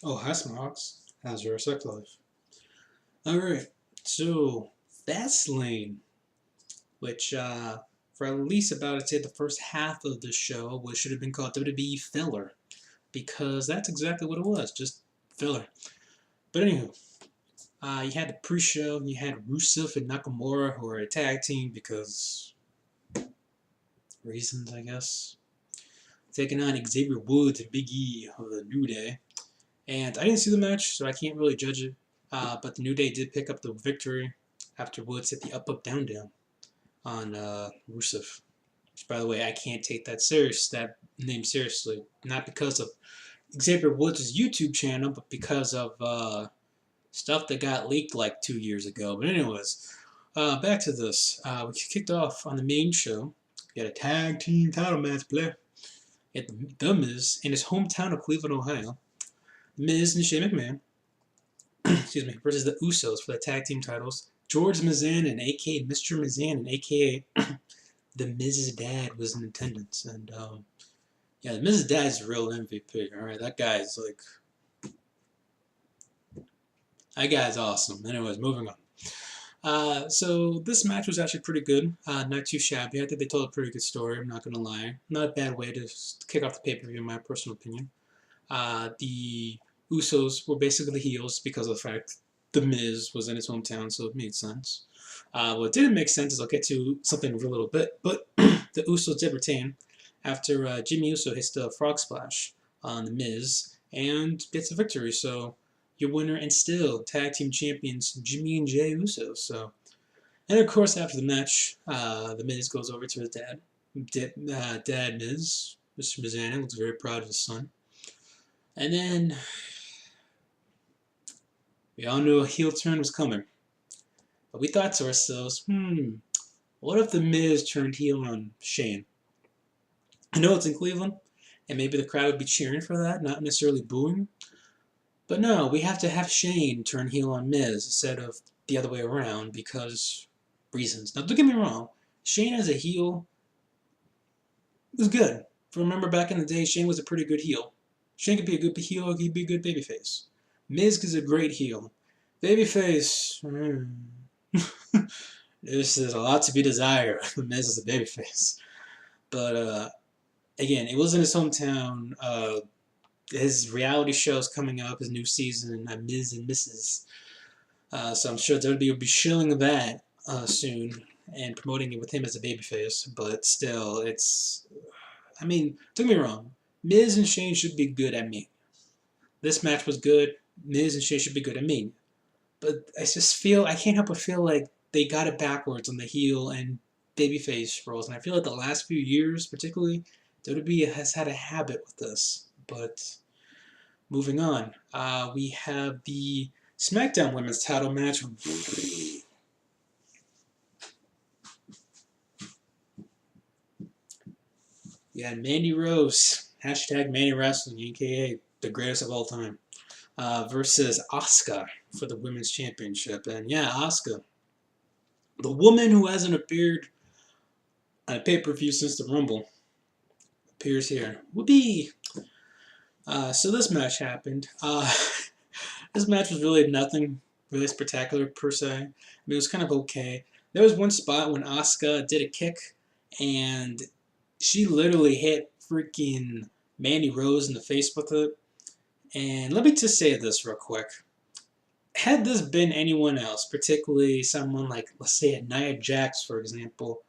Oh, hi, Smogs. How's your sex life? Alright, so Fastlane, which for at least about, I'd say, the first half of the show, what should have been called WWE Filler, because that's exactly what it was, just filler. But anywho, you had the pre-show, you had Rusev and Nakamura, who are a tag team because reasons, I guess, taking on Xavier Woods and Big E of the New Day. And I didn't see the match, so I can't really judge it. But the New Day did pick up the victory after Woods hit the up, down, down on Rusev. Which, by the way, I can't take that name seriously. Not because of Xavier Woods' YouTube channel, but because of stuff that got leaked like 2 years ago. But anyways, back to this. We kicked off on the main show. We had a tag team title match play at The Miz in his hometown of Cleveland, Ohio. Miz and Shane McMahon, excuse me, versus the Usos for the tag team titles. George Mazan and aka Mr. Mazan and aka the Miz's dad was in attendance, and yeah, the Miz's dad's a real MVP. All right, that guy's awesome. Anyways, moving on. So this match was actually pretty good. Not too shabby. I think they told a pretty good story. I'm not gonna lie. Not a bad way to kick off the pay-per-view, in my personal opinion. The Usos were basically heels because of the fact The Miz was in his hometown, so it made sense. What didn't make sense is I'll get to something in a little bit, but the Usos did retain after Jimmy Uso hits the frog splash on The Miz and gets the victory. So your winner and still tag team champions Jimmy and Jay Uso. So, and of course after the match, The Miz goes over to his dad, Dad Miz. Mr. Mizanin looks very proud of his son. And then we all knew a heel turn was coming. But we thought to ourselves, what if the Miz turned heel on Shane? I know it's in Cleveland, and maybe the crowd would be cheering for that, not necessarily booing. But no, we have to have Shane turn heel on Miz instead of the other way around because reasons. Now, don't get me wrong, Shane as a heel was good. If you remember back in the day, Shane was a pretty good heel. Shane could be a good heel, he could be a good babyface. Miz is a great heel. Babyface, there's a lot to be desired. Miz is a babyface. But again, it was in his hometown. His reality show is coming up, his new season, Miz and Mrs. So I'm sure WWE will be shilling that soon and promoting it with him as a babyface. But still, I mean, don't get me wrong. Miz and Shane should be good at me. This match was good. Miz and Shane should be good at me. But I can't help but feel like they got it backwards on the heel and babyface roles. And I feel like the last few years, particularly, WWE has had a habit with this. But moving on, we have the SmackDown Women's Title match. We had Mandy Rose, hashtag Mandy Wrestling, aka the greatest of all time, versus Asuka for the Women's Championship. And yeah, Asuka, the woman who hasn't appeared on a pay-per-view since the Rumble, appears here. Whoopee! So this match happened. This match was really nothing really spectacular per se. I mean, it was kind of okay. There was one spot when Asuka did a kick, and she literally hit freaking Mandy Rose in the face with it. And let me just say this real quick. Had this been anyone else, particularly someone like, let's say, Nia Jax, for example,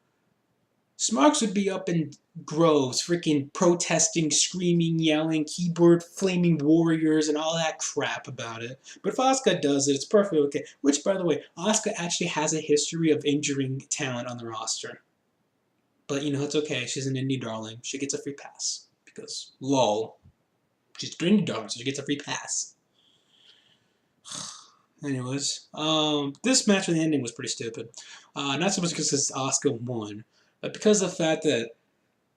Smarks would be up in groves, freaking protesting, screaming, yelling, keyboard flaming warriors, and all that crap about it. But if Asuka does it, it's perfectly okay. Which, by the way, Asuka actually has a history of injuring talent on the roster. But, it's okay. She's an indie darling. She gets a free pass. Because, lol. She's an indie darling, so she gets a free pass. Anyways, this match with the ending was pretty stupid. Not so much because Asuka won, but because of the fact that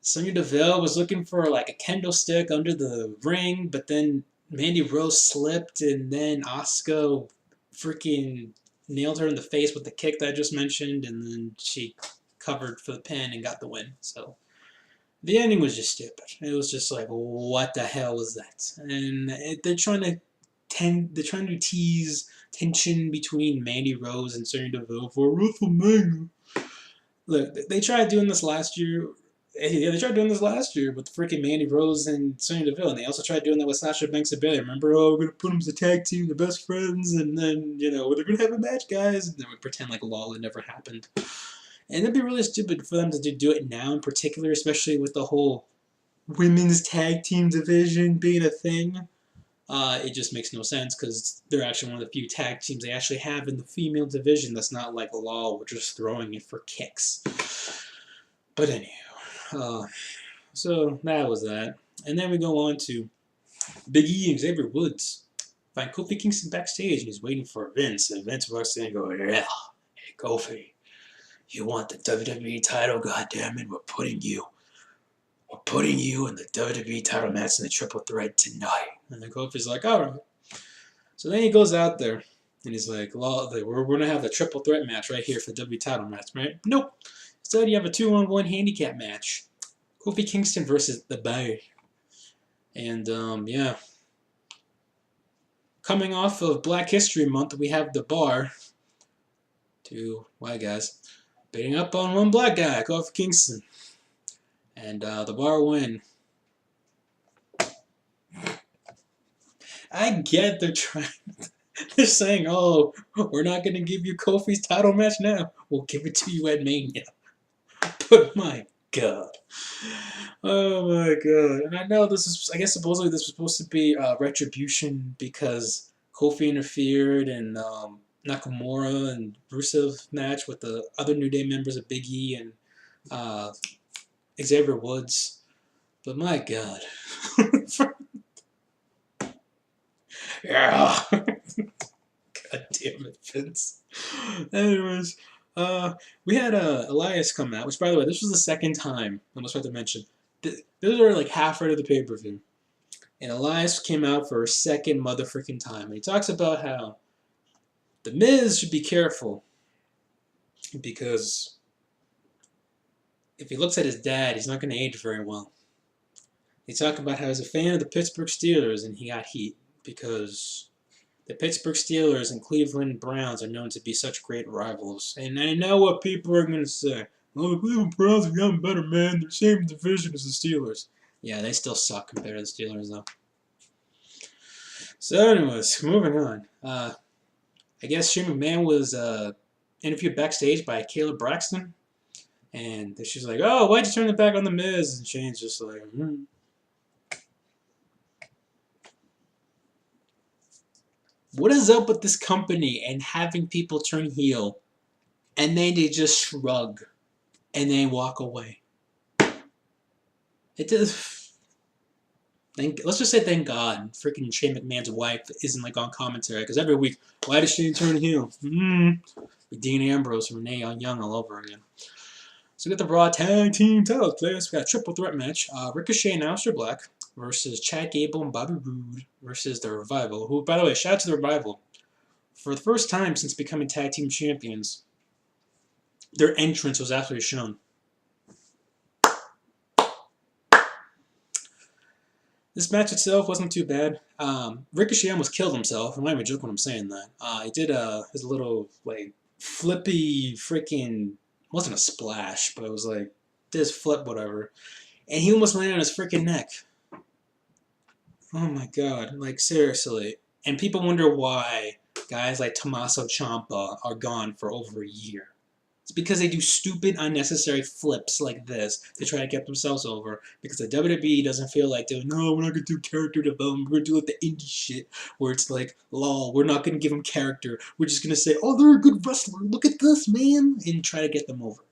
Sonya Deville was looking for like a kendo stick under the ring, but then Mandy Rose slipped, and then Asuka freaking nailed her in the face with the kick that I just mentioned, and then she covered for the pin and got the win. So the ending was just stupid. It was just like, what the hell was that? And they're trying to they're trying to tease tension between Mandy Rose and Sonya Deville for WrestleMania. Look, they tried doing this last year. Yeah, they tried doing this last year with freaking Mandy Rose and Sonya Deville, and they also tried doing that with Sasha Banks and Bayley. Remember, oh, we're gonna put them as a tag team, the best friends, and then they're gonna have a match, guys, and then we pretend like lol, it never happened. And it'd be really stupid for them to do it now, in particular, especially with the whole women's tag team division being a thing. It just makes no sense because they're actually one of the few tag teams they actually have in the female division that's not like lol, we're just throwing it for kicks. But anyhow, so that was that. And then we go on to Big E and Xavier Woods. Find Kofi Kingston backstage and he's waiting for Vince. And Vince walks in and goes, yeah, hey Kofi, you want the WWE title? Goddammit, we're putting you in the WWE title match in the triple threat tonight. And then Kofi's like, alright. So then he goes out there and he's like, we're going to have the triple threat match right here for the WWE title match, right? Nope. Instead, you have a 2-on-1 handicap match. Kofi Kingston versus The Bar. And, yeah. Coming off of Black History Month, we have The Bar. Two white guys beating up on one black guy, Kofi Kingston. And The Bar win. I get they're saying, oh, we're not going to give you Kofi's title match now. We'll give it to you at Mania. But my God. Oh my God. And I know I guess supposedly this was supposed to be Retribution because Kofi interfered and Nakamura and Rusev match with the other New Day members of Big E and Xavier Woods. But my God. Yeah. God damn it, Vince. Anyways, we had Elias come out, which, by the way, this was the second time, I must have to mention. Those are like half right of the pay-per-view. And Elias came out for a second motherfucking time. And he talks about how The Miz should be careful. Because if he looks at his dad, he's not going to age very well. He talked about how he's a fan of the Pittsburgh Steelers and he got heat. Because the Pittsburgh Steelers and Cleveland Browns are known to be such great rivals. And I know what people are going to say. Oh, the Cleveland Browns have gotten better, man. They're the same division as the Steelers. Yeah, they still suck compared to the Steelers, though. So anyways, moving on. I guess Shane McMahon was interviewed backstage by Kayla Braxton. And she's like, oh, why'd you turn the back on The Miz? And Shane's just like, What is up with this company and having people turn heel and then they just shrug and then walk away? It does. Let's just say thank God freaking Shane McMahon's wife isn't like on commentary because every week, why does Shane turn heel? With Dean Ambrose and Renee Young all over again. So we got the Raw Tag Team titles players. We got a triple threat match. Ricochet and Aleister Black versus Chad Gable and Bobby Roode versus The Revival. Who, by the way, shout out to The Revival. For the first time since becoming tag team champions, their entrance was actually shown. This match itself wasn't too bad. Ricochet almost killed himself. I'm not even joking when I'm saying that. He did his little like flippy freaking, wasn't a splash, but it was like this flip whatever, and he almost landed on his freaking neck. Oh my God, like seriously. And people wonder why guys like Tommaso Ciampa are gone for over a year. It's because they do stupid, unnecessary flips like this to try to get themselves over. Because the WWE doesn't feel like, no, we're not going to do character development. We're going to do like the indie shit where it's like, lol, we're not going to give them character. We're just going to say, oh, they're a good wrestler. Look at this, man. And try to get them over.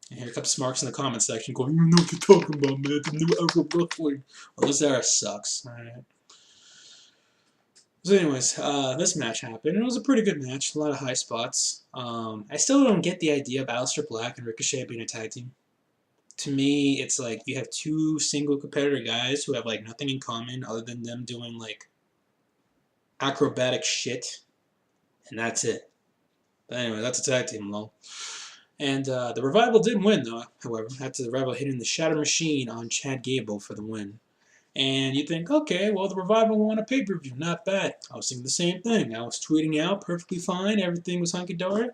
And here comes Smarks in the comment section going, you know what you're talking about, man. The new era of wrestling. Well, this era sucks. Alright. So anyways, this match happened, and it was a pretty good match. A lot of high spots. I still don't get the idea of Aleister Black and Ricochet being a tag team. To me, it's like you have two single competitor guys who have like nothing in common other than them doing like acrobatic shit, and that's it. But anyway, that's a tag team, lol. And the Revival did win, though, however, after the Revival hitting the Shatter Machine on Chad Gable for the win. And you think, okay, well, the Revival won a pay-per-view. Not bad. I was thinking the same thing. I was tweeting out perfectly fine. Everything was hunky-dory.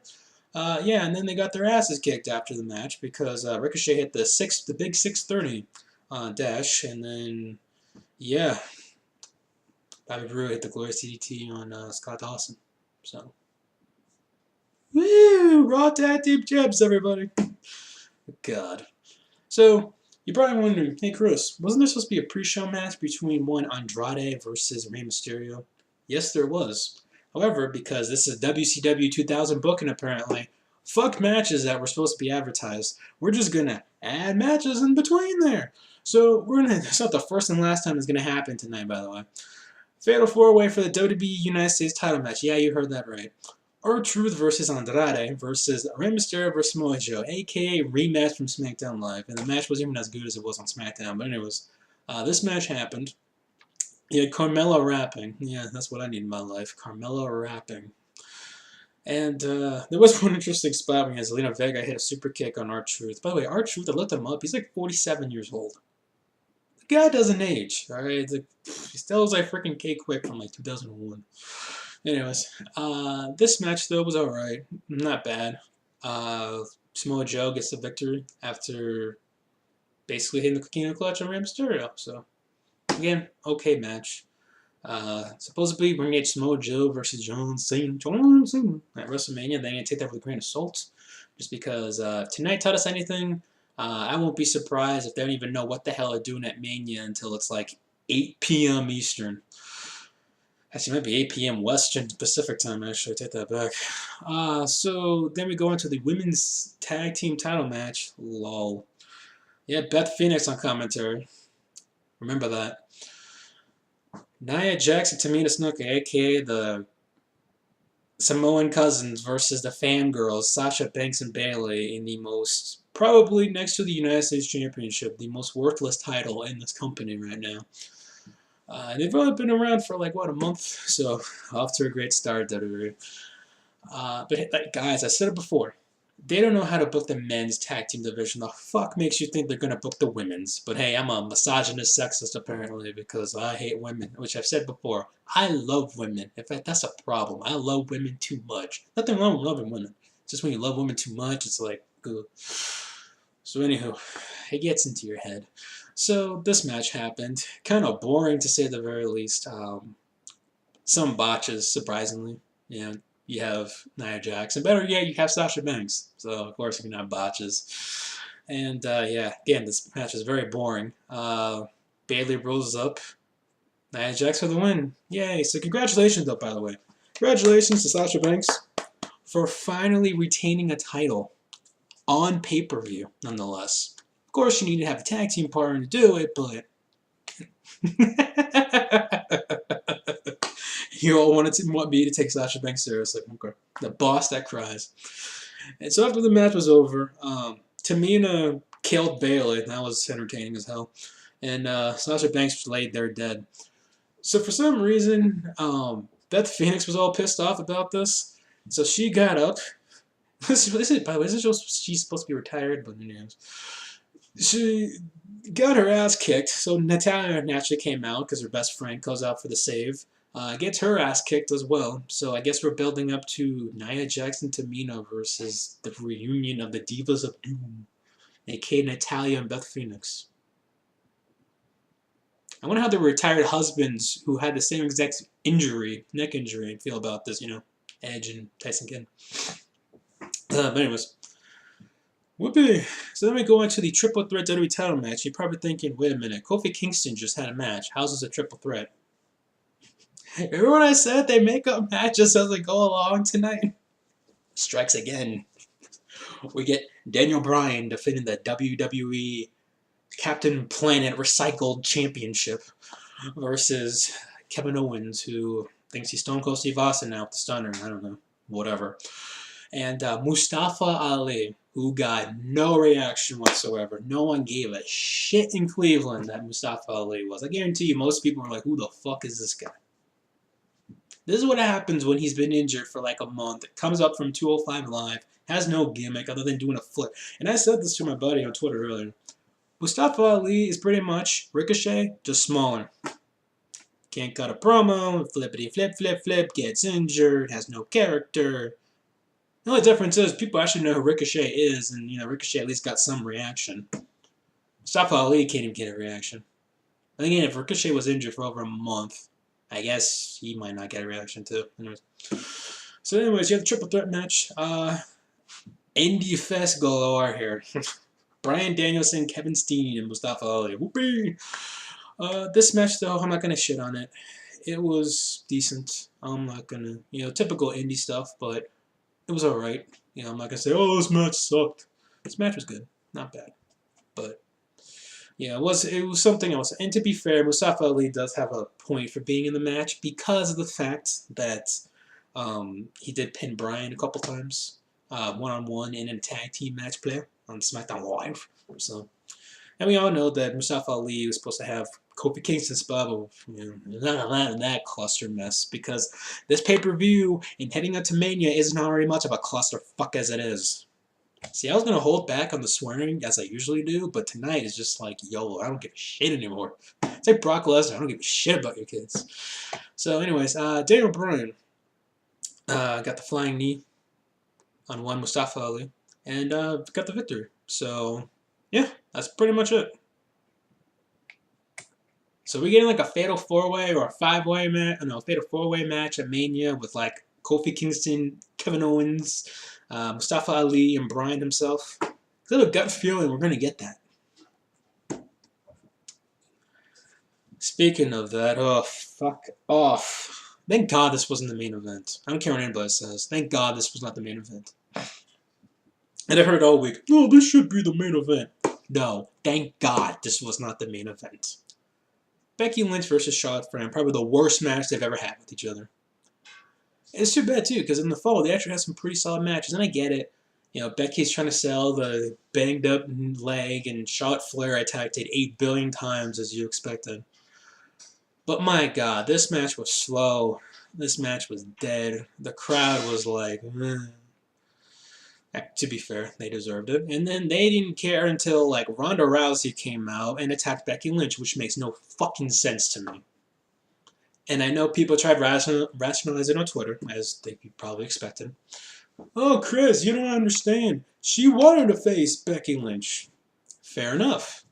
Yeah, and then they got their asses kicked after the match because Ricochet hit the big 630 dash, and then, yeah, Bobby Roode hit the Glorious DDT on Scott Dawson. So, woo! Raw Tag Team Champs, everybody. God. So, you're probably wondering, hey Chris, wasn't there supposed to be a pre-show match between one Andrade versus Rey Mysterio? Yes, there was. However, because this is WCW 2000 booking apparently, fuck matches that were supposed to be advertised. We're just gonna add matches in between there. So it's not the first and last time it's gonna happen tonight, by the way. Fatal 4-way for the WWE United States title match. Yeah, you heard that right. R-Truth versus Andrade versus Rey Mysterio versus Samoa Joe, a.k.a. rematch from SmackDown Live. And the match wasn't even as good as it was on SmackDown. But anyways, this match happened. You had Carmella rapping. Yeah, that's what I need in my life. Carmella rapping. And there was one interesting spot when Zelina Vega hit a super kick on R-Truth. By the way, R-Truth, I looked him up. He's like 47 years old. The guy doesn't age, alright? Like, he still looks like freaking K-Quick from like 2001. Anyways, this match though was alright. Not bad. Samoa Joe gets the victory after basically hitting the Coquina Clutch on Rey Mysterio. So, again, okay match. Supposedly, we're going to get Samoa Joe versus John Cena at WrestleMania. They're going to take that with a grain of salt. Just because tonight taught us anything, I won't be surprised if they don't even know what the hell they're doing at Mania until it's like 8 p.m. Eastern. Actually, it might be 8 p.m. Western Pacific time, actually. Take that back. So then we go into the women's tag team title match. Lol. Yeah, Beth Phoenix on commentary. Remember that. Nia Jax and Tamina Snuka, a.k.a. the Samoan Cousins versus the Fangirls, Sasha Banks and Bayley, in the most, probably next to the United States Championship, the most worthless title in this company right now. They've only been around for like, what, a month? So, off to a great start, WWE. But like, guys, I said it before. They don't know how to book the men's tag team division. The fuck makes you think they're going to book the women's? But hey, I'm a misogynist sexist apparently because I hate women, which I've said before. I love women. In fact, that's a problem. I love women too much. Nothing wrong with loving women. It's just when you love women too much, it's like, ugh. So anywho, it gets into your head. So this match happened. Kind of boring to say the very least. Some botches, surprisingly. You have Nia Jax, and better yet, you have Sasha Banks. So, of course, you can have botches. And, yeah, again, this match is very boring. Bayley rolls up. Nia Jax for the win. Yay. So, congratulations, though, by the way. Congratulations to Sasha Banks for finally retaining a title on pay-per-view, nonetheless. Of course, you need to have a tag team partner to do it, but... You all want me to take Sasha Banks seriously. Okay. The boss that cries. And so after the match was over, Tamina killed Bayley. That was entertaining as hell. And Sasha Banks laid there dead. So for some reason, Beth Phoenix was all pissed off about this. So she got up. By the way, she's supposed to be retired, but anyways. She got her ass kicked. So Natalya naturally came out because her best friend goes out for the save. Gets her ass kicked as well. So I guess we're building up to Nia Jax and Tamina versus the reunion of the Divas of Doom, aka Natalya and Beth Phoenix. I wonder how the retired husbands who had the same exact injury, neck injury, feel about this, Edge and Tyson Kidd. But anyways. Whoopee. So then we go into the triple threat WWE title match. You're probably thinking, wait a minute, Kofi Kingston just had a match. How's this a triple threat? Remember when I said they make up matches as they go along tonight? Strikes again. We get Daniel Bryan defending the WWE Captain Planet Recycled Championship versus Kevin Owens, who thinks he's Stone Cold Steve Austin now with the stunner. I don't know. Whatever. And Mustafa Ali, who got no reaction whatsoever. No one gave a shit in Cleveland that Mustafa Ali was. I guarantee you most people were like, who the fuck is this guy? This is what happens when he's been injured for like a month. It comes up from 205 Live, has no gimmick other than doing a flip. And I said this to my buddy on Twitter earlier. Mustafa Ali is pretty much Ricochet, just smaller. Can't cut a promo, flippity flip flip flip, gets injured, has no character. The only difference is people actually know who Ricochet is, and Ricochet at least got some reaction. Mustafa Ali can't even get a reaction. And again, if Ricochet was injured for over a month, I guess he might not get a reaction too. So anyways, you have the triple threat match. Indie Fest galore here. Bryan Danielson, Kevin Steen, and Mustafa Ali. Whoopee! This match, though, I'm not going to shit on it. It was decent. I'm not going to, typical indie stuff, but it was alright. I'm not going to say, oh, this match sucked. This match was good. Not bad. But, yeah, it was something else. And to be fair, Mustafa Ali does have a point for being in the match because of the fact that he did pin Bryan a couple times. One-on-one in a tag team match play on SmackDown Live. So, and we all know that Mustafa Ali was supposed to have Kofi Kingston's spot, but none of that cluster mess because this pay-per-view and heading up to Mania isn't already much of a clusterfuck as it is. See, I was gonna hold back on the swearing as I usually do, but tonight is just like, yo, I don't give a shit anymore. It's like Brock Lesnar, I don't give a shit about your kids. So, anyways, Daniel Bryan got the flying knee on one Mustafa Ali, and got the victory. So, yeah, that's pretty much it. So we're getting like a fatal 4-way or a 5-way match, fatal 4-way match at Mania with like Kofi Kingston, Kevin Owens, Mustafa Ali, and Bryan himself. I have a gut feeling we're gonna get that. Speaking of that, oh fuck off. Thank God this wasn't the main event. I don't care what anybody says. Thank God this was not the main event. And I heard all week, no, this should be the main event. No, thank God this was not the main event. Becky Lynch versus Charlotte Flair, probably the worst match they've ever had with each other. And it's too bad too, because in the fall they actually had some pretty solid matches, and I get it. Becky's trying to sell the banged up leg, and Charlotte Flair attacked it 8 billion times as you expected. But my God, this match was slow. This match was dead. The crowd was like, to be fair, they deserved it. And then they didn't care until like Ronda Rousey came out and attacked Becky Lynch, which makes no fucking sense to me. And I know people tried rationalizing on Twitter, as they probably expected. Oh, Chris, you don't understand. She wanted to face Becky Lynch. Fair enough.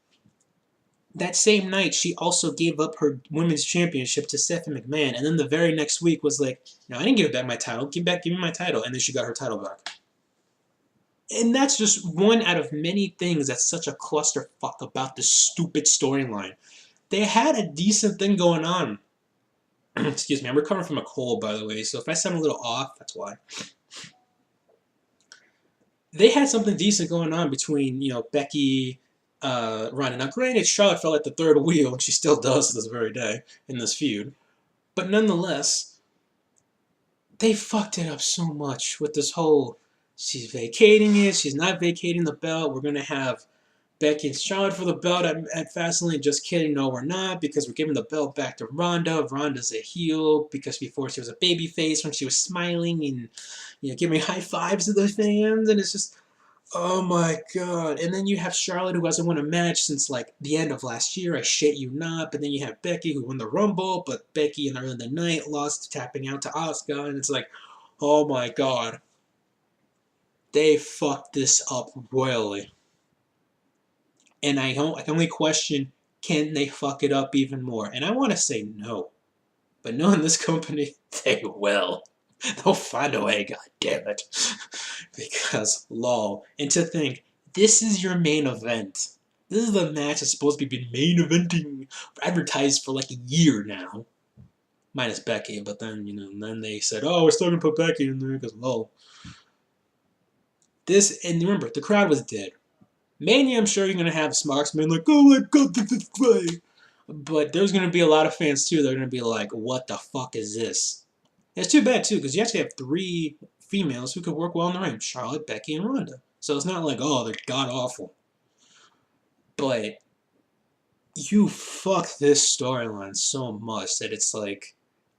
That same night, she also gave up her women's championship to Stephanie McMahon, and then the very next week was like, no, I didn't give back my title. Give me my title. And then she got her title back. And that's just one out of many things that's such a clusterfuck about this stupid storyline. They had a decent thing going on. Excuse me, I'm recovering from a cold, by the way, so if I sound a little off, that's why. They had something decent going on between, Becky, Ronda. Now, granted, Charlotte felt like the third wheel, and she still does to this very day in this feud. But nonetheless, they fucked it up so much with this whole, she's vacating it, she's not vacating the belt, we're going to have Becky and Charlotte for the belt at Fastlane. Just kidding, no we're not, because we're giving the belt back to Ronda. Ronda's a heel, because before she was a babyface when she was smiling and, giving high fives to the fans, and it's just, oh my God. And then you have Charlotte, who hasn't won a match since like the end of last year, I shit you not, but then you have Becky, who won the Rumble, but Becky in the early of the night lost, tapping out to Asuka, and it's like, oh my God. They fucked this up royally. And I can only question, can they fuck it up even more? And I want to say no. But knowing this company, they will. They'll find a way, god damn it. Because, lol. And to think, this is your main event. This is the match that's supposed to be main eventing, advertised for like a year now. Minus Becky, but then, then they said, oh, we're still going to put Becky in there because, lol. And remember, the crowd was dead. Mania, I'm sure you're going to have Smarksman like, oh my God, this is great. But there's going to be a lot of fans, too. They're going to be like, what the fuck is this? And it's too bad, too, because you actually have 3 females who could work well in the ring. Charlotte, Becky, and Ronda. So it's not like, oh, they're god-awful. But you fuck this storyline so much that it's like,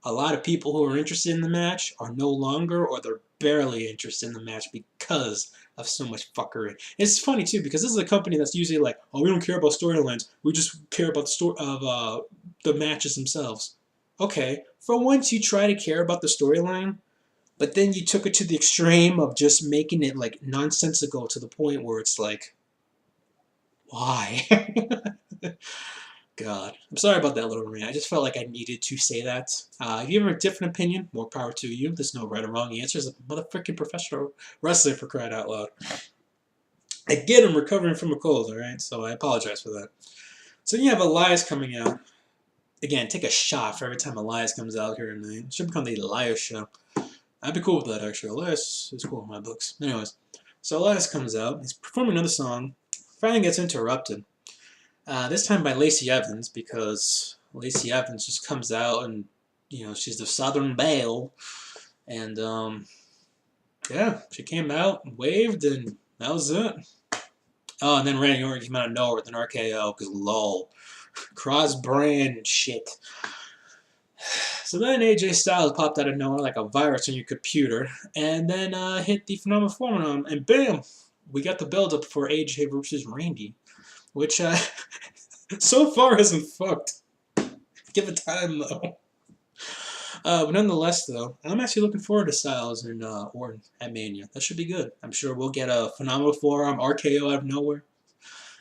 a lot of people who are interested in the match are no longer, or they're barely interested in the match because of so much fuckery. It's funny too because this is a company that's usually like, oh, we don't care about storylines. We just care about the story of the matches themselves. Okay, for once you try to care about the storyline, but then you took it to the extreme of just making it like nonsensical to the point where it's like, why? God, I'm sorry about that little rant. I just felt like I needed to say that. If you have a different opinion, more power to you. There's no right or wrong answers. I'm a motherfucking professional wrestler, for crying out loud. Again, I'm recovering from a cold, alright? So I apologize for that. So you have Elias coming out. Again, take a shot for every time Elias comes out here tonight. It should become the Elias show. I'd be cool with that, actually. Elias is cool in my books. Anyways, so Elias comes out. He's performing another song. Finally gets interrupted. This time by Lacey Evans, because Lacey Evans just comes out and, you know, she's the Southern Belle. And, yeah, she came out and waved, and that was it. Oh, and then Randy Orton came out of nowhere with an RKO, because lol. Cross-brand shit. So then AJ Styles popped out of nowhere like a virus on your computer, and then hit the Phenomenal Foreman on him, and bam! We got the build-up for AJ versus Randy, which so far isn't fucked. Give it time, though. But nonetheless, though, I'm actually looking forward to Styles and Orton at Mania. That should be good. I'm sure we'll get a Phenomenal Forearm RKO out of nowhere.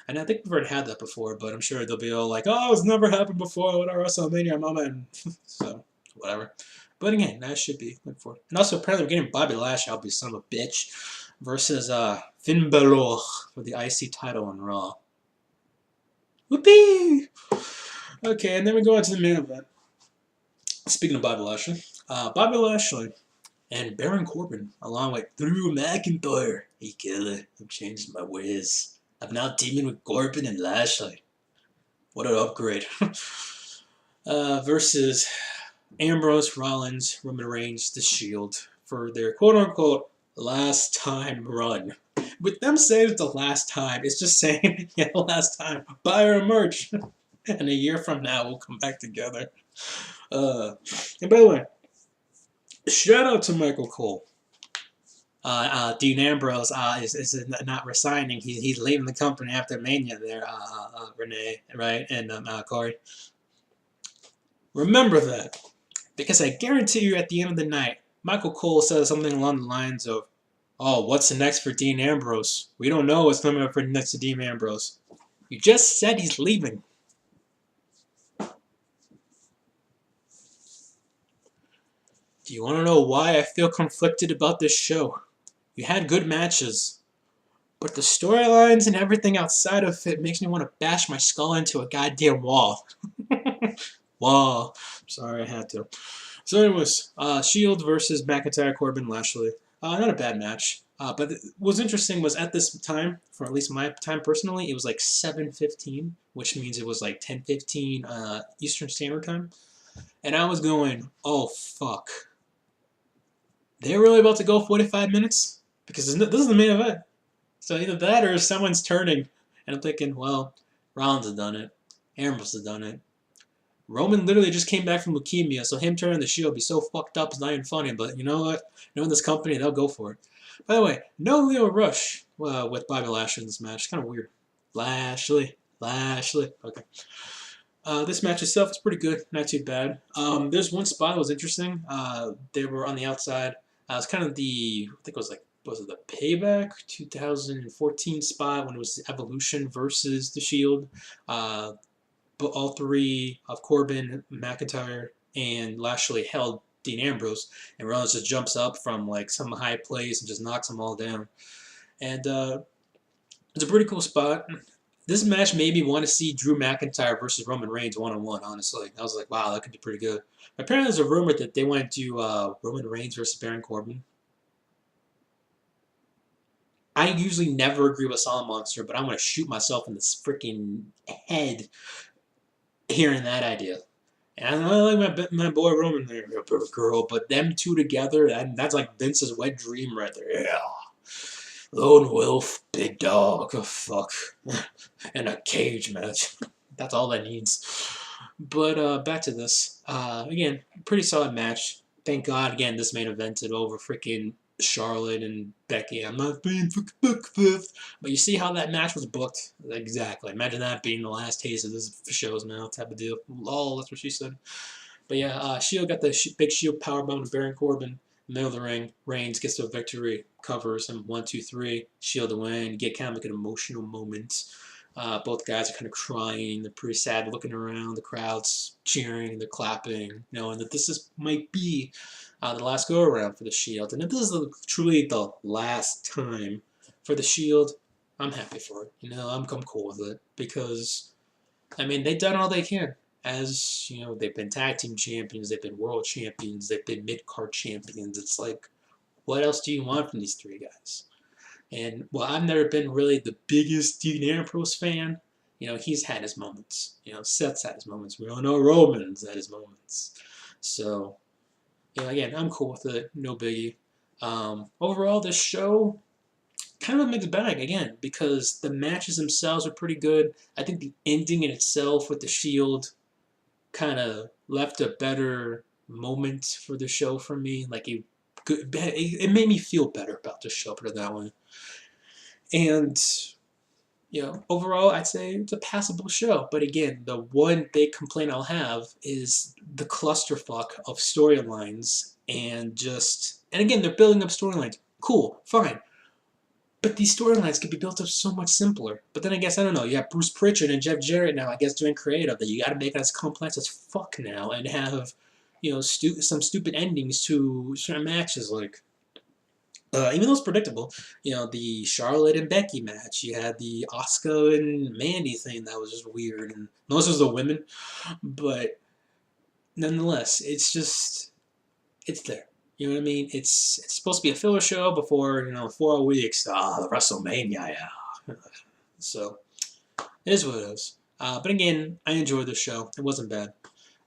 And I think we've already had that before, but I'm sure they'll be all like, oh, it's never happened before with our WrestleMania moment. So, whatever. But again, that should be looking forward. And also, apparently, we're getting Bobby Lashley, I'll be son of a bitch, versus Finn Balor for the IC title on Raw. Whoopee! Okay, and then we go on to the main event. Speaking of Bobby Lashley and Baron Corbin, along with Drew McIntyre. Hey, killer, I'm changing my ways. I'm now teaming with Corbin and Lashley. What an upgrade. Versus Ambrose, Rollins, Roman Reigns, The Shield for their quote-unquote last time run. With them saying it's the last time, it's just saying, yeah, last time. Buy our merch. And a year from now, we'll come back together. And by the way, shout out to Michael Cole. Dean Ambrose is not resigning. He's leaving the company after Mania there, Renee, right? And Corey. Remember that. Because I guarantee you at the end of the night, Michael Cole says something along the lines of, oh, what's the next for Dean Ambrose? We don't know what's coming up for next to Dean Ambrose. You just said he's leaving. Do you want to know why I feel conflicted about this show? You had good matches, but the storylines and everything outside of it makes me want to bash my skull into a goddamn wall. Wall. Sorry, I had to. So anyways, Shield versus McIntyre, Corbin, Lashley. Not a bad match. But what was interesting was at this time, for at least my time personally, it was like 7:15, which means it was like 10:15 Eastern Standard Time. And I was going, oh, fuck. They're really about to go 45 minutes? Because this is the main event. So either that or someone's turning. And I'm thinking, well, Rollins has done it. Ambrose has done it. Roman literally just came back from leukemia, so him turning the Shield would be so fucked up, it's not even funny. But you know what? Knowing this company, they'll go for it. By the way, no Leo Rush with Bobby Lashley in this match. It's kind of weird. Lashley. Okay. This match itself is pretty good, not too bad. There's one spot that was interesting. They were on the outside. It's kind of the, I think it was like, was it the Payback 2014 spot when it was Evolution versus the Shield? But all three of Corbin, McIntyre, and Lashley held Dean Ambrose, and Rollins just jumps up from like some high place and just knocks them all down. And it's a pretty cool spot. This match made me want to see Drew McIntyre versus Roman Reigns one-on-one, honestly. I was like, wow, that could be pretty good. Apparently there's a rumor that they want to do Roman Reigns versus Baron Corbin. I usually never agree with Solid Monster, but I'm going to shoot myself in the freaking head hearing that idea. And I like my boy Roman there, girl, but them two together, that's like Vince's wet dream right there. Yeah. Lone wolf, big dog, oh fuck. And a cage match. That's all that needs. But back to this. Again, pretty solid match. Thank God, again, this main evented over freaking Charlotte and Becky. I'm not being booked fifth. But you see how that match was booked? Exactly. Imagine that being the last taste of this show's now type of deal. Lol, that's what she said. But yeah, Shield got the big Shield powerbomb to Baron Corbin. Middle of the ring. Reigns gets the victory. Covers him 1, 2, 3. Shield to win. Get kind of like an emotional moment. Both guys are kind of crying. They're pretty sad, looking around. The crowd's cheering. They're clapping, knowing that might be the last go around for the Shield. And if this is truly the last time for the Shield, I'm happy for it. I'm cool with it because I mean they've done all they can. As they've been tag team champions, they've been world champions, they've been mid card champions. It's like, what else do you want from these three guys? And well, I've never been really the biggest Dean Ambrose fan. He's had his moments. Seth's had his moments. We all know Roman's had his moments. So, again, I'm cool with it. No biggie. Overall, this show kind of a mixed bag again because the matches themselves are pretty good. I think the ending in itself with the Shield kind of left a better moment for the show for me. Like it made me feel better about the show, put it that way. And overall, I'd say it's a passable show. But again, the one big complaint I'll have is the clusterfuck of storylines and again, they're building up storylines. Cool, fine. But these storylines could be built up so much simpler. But then I guess, I don't know, you have Bruce Pritchard and Jeff Jarrett now, I guess, doing creative, that you gotta make it as complex as fuck now and have, some stupid endings to certain matches, like, even though it's predictable, the Charlotte and Becky match, you had the Asuka and Mandy thing that was just weird, and most of the women, but nonetheless, it's there. You know what I mean? It's supposed to be a filler show before 4 weeks. The WrestleMania, yeah. So it is what it is. But again, I enjoyed the show. It wasn't bad.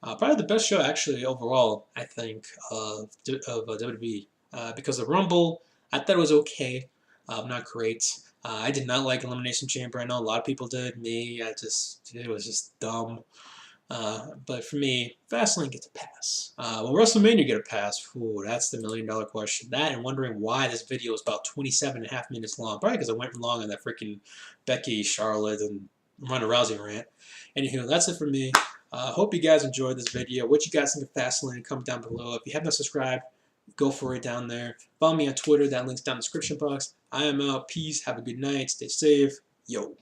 Probably the best show actually overall, I think, of WWE. Because the Rumble, I thought it was okay, not great. I did not like Elimination Chamber. I know a lot of people did. Me, it was just dumb. But for me, Fastlane gets a pass. Will WrestleMania get a pass? Ooh, that's the $1,000,000 question. That and wondering why this video is about 27.5 minutes long. Probably because I went long on that freaking Becky, Charlotte, and Ronda Rousey rant. Anywho, that's it for me. Hope you guys enjoyed this video. What you guys think of Fastlane? Comment down below. If you have not subscribed, go for it down there. Follow me on Twitter. That link's down in the description box. I am out. Peace. Have a good night. Stay safe. Yo.